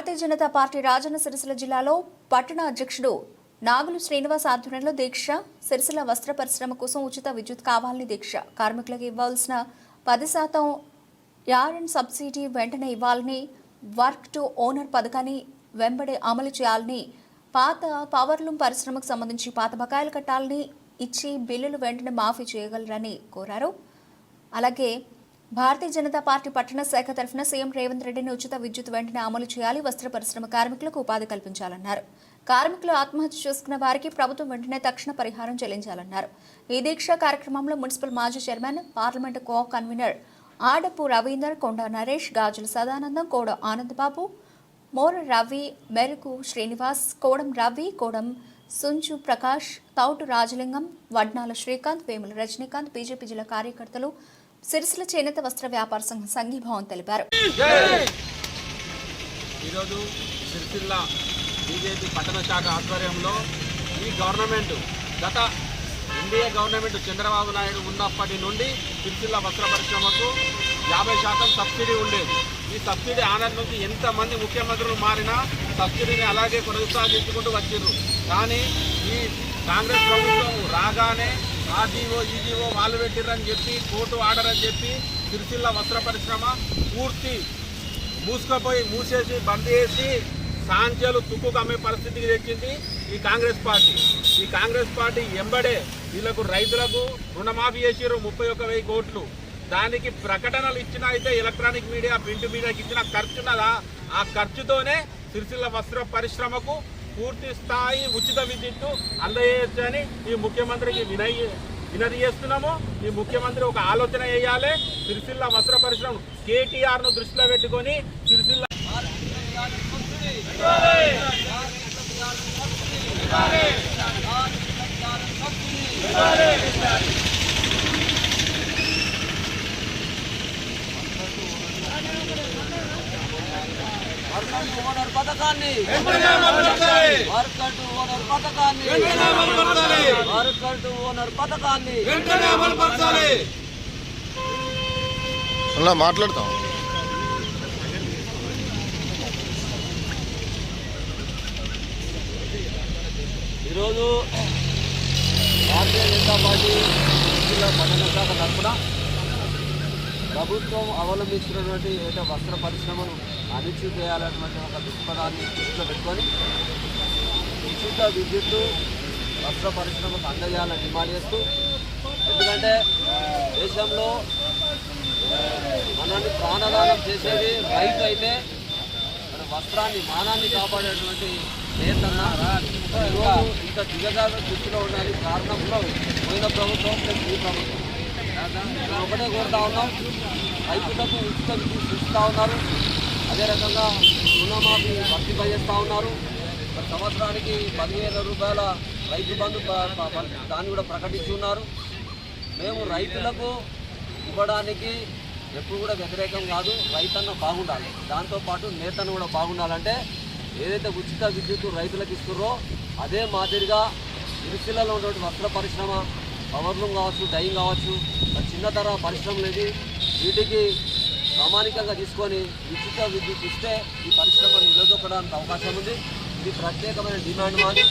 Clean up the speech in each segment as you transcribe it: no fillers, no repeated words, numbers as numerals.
Bharatiya Janata party Rajanna Sircilla జిల్లాలో పట్టణ అధ్యక్షుడు నాగులు శ్రీనివాస్ ఆధ్వర్యంలో దీక్ష. సిరిసిల్ల వస్త్ర పరిశ్రమ కోసం ఉచిత విద్యుత్ కావాలని దీక్ష. కార్మికులకు ఇవ్వాల్సిన 10% యార్న్ సబ్సిడీ వెంటనే ఇవ్వాలని, వర్క్ టు ఓనర్ పథకాన్ని వెంబడి అమలు చేయాలని, పాత పవర్లూమ్ పరిశ్రమకు సంబంధించి పాత బకాయిలు కట్టాలని, ఇచ్చి బిల్లులు వెంటనే మాఫీ చేయగలరని కోరారు. అలాగే భారతీయ జనతా పార్టీ పట్టణ శాఖ తరఫున సీఎం రేవంత్ రెడ్డిని ఉచిత విద్యుత్ వెంటనే అమలు చేయాలి, వస్త్ర పరిశ్రమ కార్మికులకు ఉపాధి కల్పించాలన్నారు. కార్మికులు ఆత్మహత్య చేసుకున్న వారికి ప్రభుత్వం వెంటనే తక్షణ పరిహారం చెల్లించాలన్నారు. ఈ దీక్ష కార్యక్రమంలో మున్సిపల్ మాజీ chairman, parliament co convener Adapu Ravinder, Konda Naresh, Gajula Sadanandam, Koda Anandababu, Mora Ravi, Meruku Srinivas, Kodam Ravi, Kodam Sunchu Prakash, Thoutu Rajalingam, Vadnala Srikanth, Vemula Rajinikanth, BJP జిల్లా కార్యకర్తలు, సిరిసిల్ల చేనేత వస్త్ర వ్యాపార సంఘం సంఘీభావం తెలిపారు. ఈరోజు సిరిసిల్ల బీజేపీ పట్టణ శాఖ ఆధ్వర్యంలో ఈ గవర్నమెంట్ గత ఎన్డీఏ గవర్నమెంట్ చంద్రబాబు నాయుడు ఉన్నప్పటి నుండి సిరిసిల్ల వస్త్ర పరిశ్రమకు 50% సబ్సిడీ ఉండేది. ఈ సబ్సిడీ ఆనర్ నుంచి ఎంతమంది ముఖ్యమంత్రులు మారినా సబ్సిడీని అలాగే కొనసాగించుకుంటూ వచ్చిండ్రు. కానీ ఈ కాంగ్రెస్ ప్రభుత్వం రాగానే ఆ జీవో ఈ జీవో వాళ్ళు పెట్టిర్రని చెప్పి కోర్టు ఆర్డర్ అని చెప్పి సిరిసిల్ల వస్త్ర పరిశ్రమ పూర్తి మూసేసి బంద్ చేసి సాంఖ్యాలు తుక్కుకు అమ్మే పరిస్థితికి తెచ్చింది ఈ కాంగ్రెస్ పార్టీ. ఈ కాంగ్రెస్ పార్టీ ఎంబడే వీళ్ళకు రైతులకు రుణమాఫీ చేసిర్రు 31,000 కోట్లు. దానికి ప్రకటనలు ఇచ్చిన అయితే ఎలక్ట్రానిక్ మీడియా, ప్రింట్ మీడియాకి ఇచ్చిన ఖర్చున్నదా ఆ ఖర్చుతోనే సిరిసిల్ల వస్త్ర పరిశ్రమకు పూర్తి స్థాయి ఉచిత విద్యుత్తు అందజేయచ్చని ఈ ముఖ్యమంత్రికి వినతి చేస్తున్నాము. ఈ ముఖ్యమంత్రి ఒక ఆలోచన చేయాలి. సిరిసిల్ల వస్త్ర పరిశ్రమ కేటీఆర్ను దృష్టిలో పెట్టుకొని సిరిసిల్ల ఓనర్ పథకాన్ని అలా మాట్లాడతాం. ఈరోజు భారతీయ జనతా పార్టీ జిల్లా పట్టణ శాఖ తరఫున ప్రభుత్వం అవలంబించినటువంటి ఏదైతే వస్త్ర పరిశ్రమను అణిచివేయాలన్నటువంటి ఒక దృక్పథాన్ని దృష్టిలో పెట్టుకొని ఉచిత విద్యుత్తు వస్త్ర పరిశ్రమకు అందజేయాలని డిమాండ్ చేస్తూ, ఎందుకంటే దేశంలో మనల్ని ప్రాణదానం చేసేది రైతు అయితే మన వస్త్రాన్ని మానాన్ని కాపాడేటువంటి నేతన్న ఈరోజు ఇంత దిగజార స్థితిలో ఉండాలి. కారణం కూడా పోయిన ప్రభుత్వం ఈ ప్రభుత్వం ఒకటే కోరుతా ఉన్నాం, రైతులకు ఉచిత విద్యుత్ ఇస్తూ ఉన్నారు. అదే రకంగా రుణమాఫీ వర్తింపజేస్తూ ఉన్నారు. సంవత్సరానికి 10,000 రూపాయల రైతు బంధు దాన్ని కూడా ప్రకటించి ఉన్నారు. మేము రైతులకు ఇవ్వడానికి ఎప్పుడు కూడా వ్యతిరేకం కాదు. రైతన్న బాగుండాలి, దాంతోపాటు నేతను కూడా బాగుండాలంటే ఏదైతే ఉచిత విద్యుత్తు రైతులకు ఇస్తున్నారో అదే మాదిరిగా సిరిసిల్లలో ఉన్నటువంటి వస్త్ర పరిశ్రమ, పవర్లూమ్ కావచ్చు, డైయింగ్ కావచ్చు, చిన్నతర పరిశ్రమలు ఇది వీటికి ప్రామాణికంగా తీసుకొని ఉచిత విద్యుత్ ఇస్తే ఈ పరిశ్రమ నిలదొక్కడానికి అవకాశం ఉంది. ఇది ప్రత్యేకమైన డిమాండ్ మాది.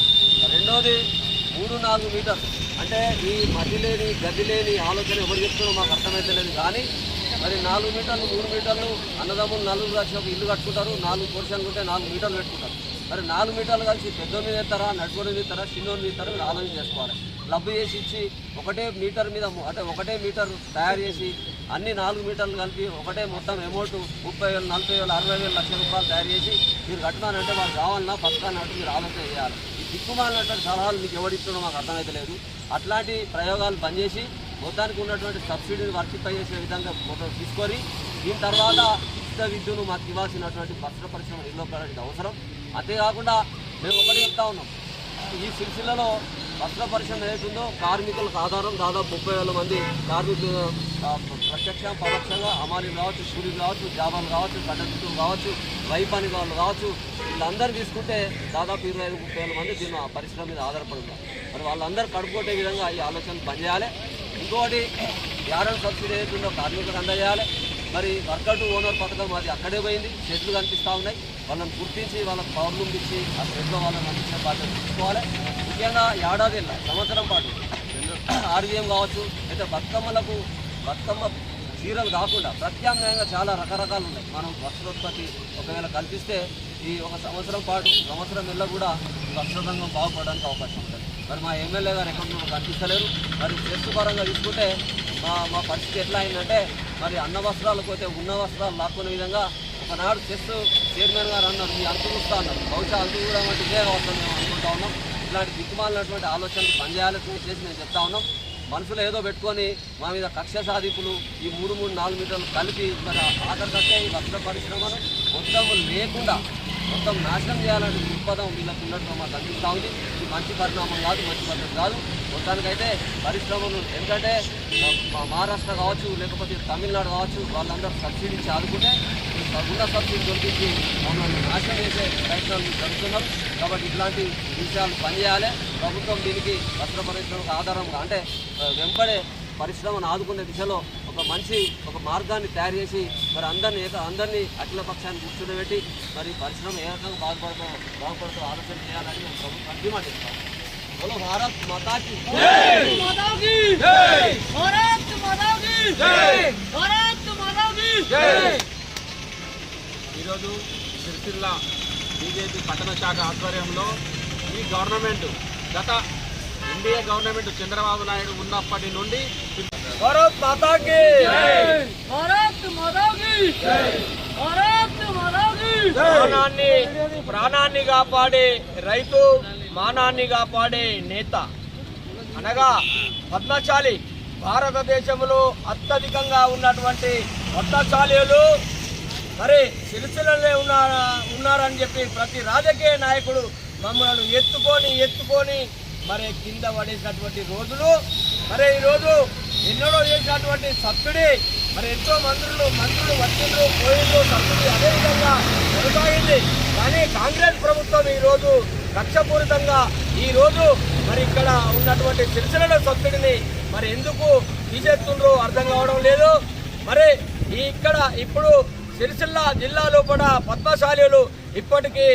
రెండోది 3-4 మీటర్లు అంటే ఈ మధ్య లేని గది లేని ఆలోచన ఎవరు చెప్తున్నారో మాకు అర్థమైతే లేదు. కానీ మరి 4 మీటర్లు 3 మీటర్లు అన్నదమ్ములు 4 కలిసి ఒక ఇల్లు కట్టుకుంటారు. 4 పోర్షన్లు ఉంటే 4 మీటర్లు పెట్టుకుంటారు. మరి 4 మీటర్లు కలిసి పెద్దోని ఇస్తారా, నడుపుని ఇస్తారా, చిన్నోని ఇస్తారా, మీరు ఆలోచన చేసుకోవాలి. లబ్బు చేసి ఇచ్చి ఒకటే మీటర్ మీద అంటే ఒకటే మీటర్ తయారు చేసి అన్ని 4 మీటర్లు కలిపి ఒకటే మొత్తం అమౌంట్ 30,000, 40,000, 60,000, లక్ష రూపాయలు తయారు చేసి మీరు కట్టుతానంటే మాకు కావాలన్నా పథకాలంటే మీరు ఆలోచన చేయాలి. ఈ దిక్కుమాలినటువంటి సలహాలు మీకు ఎవరిస్తున్నారో మాకు అర్థమైతే లేదు. అట్లాంటి ప్రయోగాలు బంద్ చేసి మొత్తానికి ఉన్నటువంటి సబ్సిడీని వర్తింపజేసే విధంగా మొత్తం తీసుకొని దీని తర్వాత ఉచిత విద్యుత్తును మాకు ఇవ్వాల్సినటువంటి వస్త్ర పరిశ్రమ నిలబడడానికి అవసరం. అంతేకాకుండా మేము ఒకటి చెప్తా ఉన్నాం, ఈ సిరిసిల్లలో వస్త్ర పరిశ్రమ ఏదైతుందో కార్మికులకు ఆధారం దాదాపు 30,000 మంది కార్మికులు ప్రత్యక్ష పరోక్షంగా అమాలీలు కావచ్చు, కూలీలు కావచ్చు, జాబాలు కావచ్చు, కండక్టర్లు కావచ్చు, వైపని వాళ్ళు కావచ్చు, వీళ్ళందరూ తీసుకుంటే దాదాపు 25-30,000 మంది దీని పరిశ్రమ మీద ఆధారపడి ఉన్నారు. మరి వాళ్ళందరూ కడుపుకొట్టే విధంగా ఈ ఆలోచనలు పనిచేయాలి. ఇంకోటి యార్న్ సబ్సిడీ ఏదైతుందో కార్మికులకు అందజేయాలి. మరి వర్కర్ టు ఓనర్ పథకం అది అక్కడే పోయింది, చెట్లు కనిపిస్తూ ఉన్నాయి. వాళ్ళని గుర్తించి వాళ్ళకి పౌర్ణం ఇచ్చి ఆ శ్రద్ధ వాళ్ళని అందించే బాధ్యత తీసుకోవాలి. ముఖ్యంగా ఏడాదిలో సంవత్సరం పాటు ఆర్వీఎం కావచ్చు, అయితే బతుకమ్మ చీరలు కాకుండా ప్రత్యామ్నాయంగా చాలా రకరకాలు ఉన్నాయి. మనం వస్త్రోత్పత్తి ఒకవేళ కల్పిస్తే ఈ ఒక సంవత్సరం పాటు సంవత్సరం నెల కూడా వస్త్రరంగం బాగుపడడానికి అవకాశం ఉంటుంది. మరి మా ఎమ్మెల్యే గారు ఎక్కడ కనిపిస్తలేరు. మరి చెస్ పరంగా తీసుకుంటే మా పరిస్థితి ఎట్లా అయిందంటే, మరి అన్న వస్త్రాలకు అయితే ఉన్న వస్త్రాలు లాక్కునే విధంగా ఒకనాడు చెస్ చైర్మన్ గారు అన్నారు, ఈ అంతు చూస్తా అన్నారు. బహుశా అంతు కూడా అంటే ఇదే అవసరం మేము అనుకుంటా ఉన్నాం. ఇలాంటి దిక్కుమాలినటువంటి ఆలోచనలు పనిచేయాలని చేసి నేను చెప్తా ఉన్నాం. మనసులో ఏదో పెట్టుకొని మా మీద కక్ష సాధింపులు ఈ 3-4 మీటర్లు కలిపి మరి ఆఖరికట్టే ఈ వస్త్ర పరిశ్రమను మొత్తం లేకుండా మొత్తం నాశనం చేయాలంటే దృక్పథం వీళ్ళకు ఉన్నట్టు మాకు అనిపిస్తూ ఉంది. ఇది మంచి పరిణామం కాదు, మంచి పద్ధతి కాదు. మొత్తానికైతే పరిశ్రమలు ఎందుకంటే మహారాష్ట్ర కావచ్చు, లేకపోతే తమిళనాడు కావచ్చు, వాళ్ళందరూ సబ్సిడీ ఇచ్చి ఆదుకుంటే ఉన్న సబ్సిడీ దొరికించి మమ్మల్ని నాశనం చేసే ప్రయత్నాలు జరుగుతున్నారు. కాబట్టి ఇట్లాంటి విషయాలు పనిచేయాలి. ప్రభుత్వం దీనికి వస్త్ర పరిశ్రమకు ఆధారంగా అంటే వెంబడే పరిశ్రమను ఆదుకునే దిశలో ఒక మార్గాన్ని తయారు చేసి మరి అందరినీ అఖిల పక్షాన్ని కూర్చోబెట్టి మరి పరిశ్రమ ఏ రకంగా బాగుపడుతూ ఆలోచన చేయాలని మేము ప్రభుత్వాన్ని డిమాండ్ చేస్తాం. బోలో భారత్ మాతా కీ జై. ఈరోజు సిరిసిల్ల బీజేపీ పట్టణ శాఖ ఆధ్వర్యంలో ఈ గవర్నమెంట్ గత ఎన్డీఏ గవర్నమెంట్ చంద్రబాబు నాయుడు ఉన్నప్పటి నుండి భారత్ మాతా కీ జై, భారత్ మాతా కీ జై, భారత్ మాతా కీ జై. ప్రాణాన్ని కాపాడే రైతు, మానాన్ని కాపాడే నేత అనగా పద్మశాలి. భారతదేశంలో అత్యధికంగా ఉన్నటువంటి పద్మశాలీలు మరి సిరిసిల్లనే ఉన్నారని చెప్పి ప్రతి రాజకీయ నాయకుడు మమ్మల్ని ఎత్తుకొని మరి కింద పడేసినటువంటి రోజులు. మరి ఈరోజు ఎన్నడో చేసినటువంటి సబ్సిడీ మరి ఎంతో మంత్రులు వచ్చిండ్రు పోయిండ్రు, సబ్సిడీ అదేవిధంగా కొనసాగింది. కానీ కాంగ్రెస్ ప్రభుత్వం ఈరోజు కక్షపూరితంగా ఈరోజు మరి ఇక్కడ ఉన్నటువంటి సిరిసిల్ల సబ్సిడీని మరి ఎందుకు తీసేస్తుండ్రో అర్థం కావడం లేదు. మరి ఇప్పుడు సిరిసిల్ల జిల్లా లోపల పద్మశాలీలు ఇప్పటికీ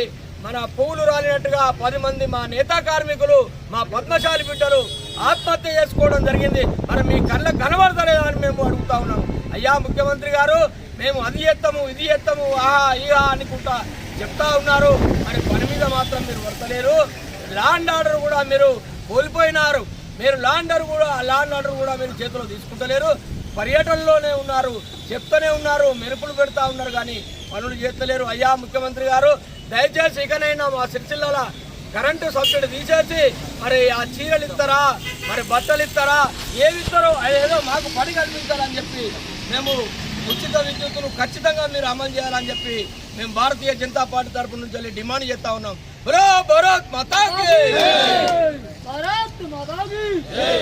మన పువ్వులు రాలినట్టుగా 10 మంది మా నేతా కార్మికులు, మా పద్మశాలి బిడ్డలు ఆత్మహత్య చేసుకోవడం జరిగింది. మరి మీ కళ్ళకు కనబడతలేదా అని మేము అడుగుతా ఉన్నాం. అయ్యా ముఖ్యమంత్రి గారు, మేము అది చేస్తాము ఇది చేస్తాము ఆహా ఇహా అనుకుంటా చెప్తా ఉన్నారు. మరి పని మీద మాత్రం మీరు వర్తలేరు. ల్యాండ్ ఆర్డర్ కూడా మీరు కోల్పోయినారు. మీరు ల్యాండ్ ఆర్డర్ కూడా మీరు చేతిలో తీసుకుంటలేరు. పర్యటనలోనే ఉన్నారు, చెప్తూనే ఉన్నారు, మెరుపులు పెడతా ఉన్నారు, కానీ పనులు చేస్తలేరు. అయ్యా ముఖ్యమంత్రి గారు, దయచేసి ఇకనైనా మా సిరిసిల్ల కరెంటు సబ్సిడీ తీసేసి మరి ఆ చీరలు ఇస్తారా, మరి బట్టలు ఇస్తారా, ఏమి ఇస్తారో ఏదో మాకు పని కల్పించాలని చెప్పి మేము ఉచిత విద్యుత్తును ఖచ్చితంగా మీరు అమలు చేయాలని చెప్పి మేము భారతీయ జనతా పార్టీ తరఫు నుంచి డిమాండ్ చేస్తా ఉన్నాం. భారత్ మాతా కీ జై, భారత్ మాతా కీ జై.